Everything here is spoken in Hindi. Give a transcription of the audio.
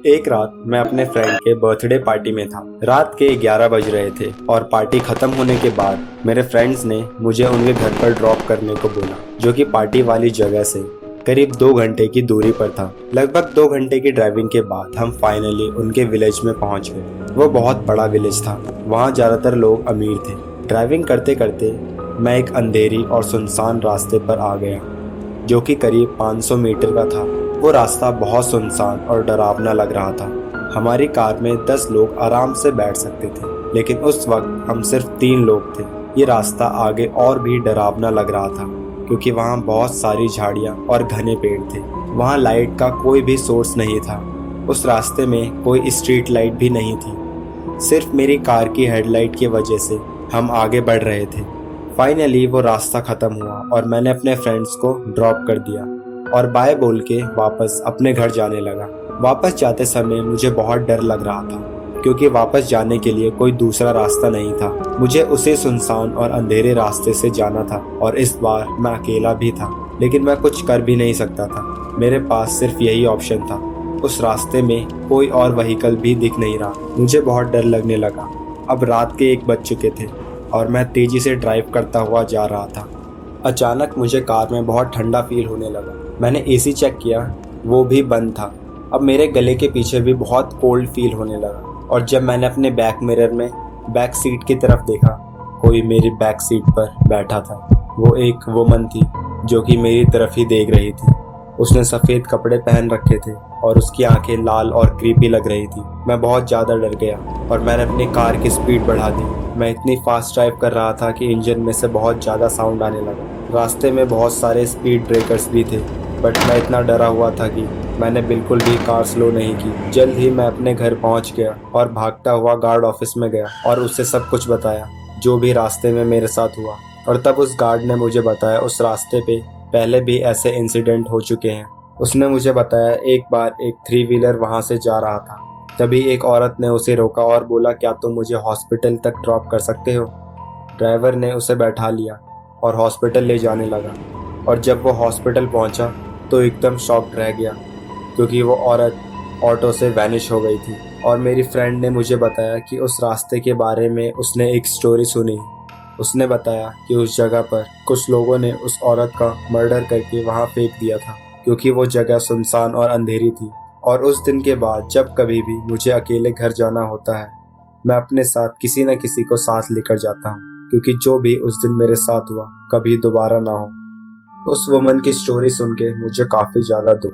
एक रात मैं अपने फ्रेंड के बर्थडे पार्टी में था। रात के 11 बज रहे थे और पार्टी खत्म होने के बाद मेरे फ्रेंड्स ने मुझे उनके घर पर ड्रॉप करने को बोला, जो कि पार्टी वाली जगह से करीब 2 घंटे की दूरी पर था। लगभग 2 घंटे की ड्राइविंग के बाद हम फाइनली उनके विलेज में पहुंच गए। वो बहुत बड़ा विलेज था। वहाँ ज्यादातर लोग अमीर थे। ड्राइविंग करते करते मैं एक अंधेरी और सुनसान रास्ते पर आ गया, जो कि करीब 500 मीटर का था। वो रास्ता बहुत सुनसान और डरावना लग रहा था। हमारी कार में 10 लोग आराम से बैठ सकते थे, लेकिन उस वक्त हम सिर्फ 3 लोग थे। ये रास्ता आगे और भी डरावना लग रहा था, क्योंकि वहाँ बहुत सारी झाड़ियाँ और घने पेड़ थे। वहाँ लाइट का कोई भी सोर्स नहीं था। उस रास्ते में कोई स्ट्रीट लाइट भी नहीं थी। सिर्फ मेरी कार की हेडलाइट की वजह से हम आगे बढ़ रहे थे। फाइनली वो रास्ता खत्म हुआ और मैंने अपने फ्रेंड्स को ड्रॉप कर दिया और बाय बोल के वापस अपने घर जाने लगा। वापस जाते समय मुझे बहुत डर लग रहा था, क्योंकि वापस जाने के लिए कोई दूसरा रास्ता नहीं था। मुझे उसी सुनसान और अंधेरे रास्ते से जाना था और इस बार मैं अकेला भी था, लेकिन मैं कुछ कर भी नहीं सकता था। मेरे पास सिर्फ यही ऑप्शन था। उस रास्ते में कोई और व्हीकल भी दिख नहीं रहा। मुझे बहुत डर लगने लगा। अब रात के 1 बज चुके थे और मैं तेजी से ड्राइव करता हुआ जा रहा था। अचानक मुझे कार में बहुत ठंडा फील होने लगा। मैंने एसी चेक किया, वो भी बंद था। अब मेरे गले के पीछे भी बहुत कोल्ड फील होने लगा और जब मैंने अपने बैक मिरर में बैक सीट की तरफ देखा, कोई मेरी बैक सीट पर बैठा था। वो एक वुमन थी, जो कि मेरी तरफ ही देख रही थी। उसने सफ़ेद कपड़े पहन रखे थे और उसकी आंखें लाल और क्रीपी लग रही थी। मैं बहुत ज़्यादा डर गया और मैंने अपनी कार की स्पीड बढ़ा दी। मैं इतनी फास्ट ड्राइव कर रहा था कि इंजन में से बहुत ज़्यादा साउंड आने लगा। रास्ते में बहुत सारे स्पीड ब्रेकर्स भी थे, बट मैं इतना डरा हुआ था कि मैंने बिल्कुल भी कार स्लो नहीं की। जल्द ही मैं अपने घर पहुंच गया और भागता हुआ गार्ड ऑफिस में गया और उससे सब कुछ बताया, जो भी रास्ते में मेरे साथ हुआ। और तब उस गार्ड ने मुझे बताया उस रास्ते पे पहले भी ऐसे इंसिडेंट हो चुके हैं। उसने मुझे बताया एक बार एक 3 व्हीलर वहाँ से जा रहा था। तभी एक औरत ने उसे रोका और बोला, क्या तुम मुझे हॉस्पिटल तक ड्रॉप कर सकते हो? ड्राइवर ने उसे बैठा लिया और हॉस्पिटल ले जाने लगा। और जब वो हॉस्पिटल पहुंचा तो एकदम शॉक्ड रह गया, क्योंकि वो औरत ऑटो से वैनिश हो गई थी। और मेरी फ्रेंड ने मुझे बताया कि उस रास्ते के बारे में उसने एक स्टोरी सुनी। उसने बताया कि उस जगह पर कुछ लोगों ने उस औरत का मर्डर करके वहाँ फेंक दिया था, क्योंकि वो जगह सुनसान और अंधेरी थी। और उस दिन के बाद जब कभी भी मुझे अकेले घर जाना होता है, मैं अपने साथ किसी न किसी को साथ लेकर जाता हूँ, क्योंकि जो भी उस दिन मेरे साथ हुआ कभी दोबारा ना हो। उस वुमन की स्टोरी सुन के मुझे काफी ज्यादा दुख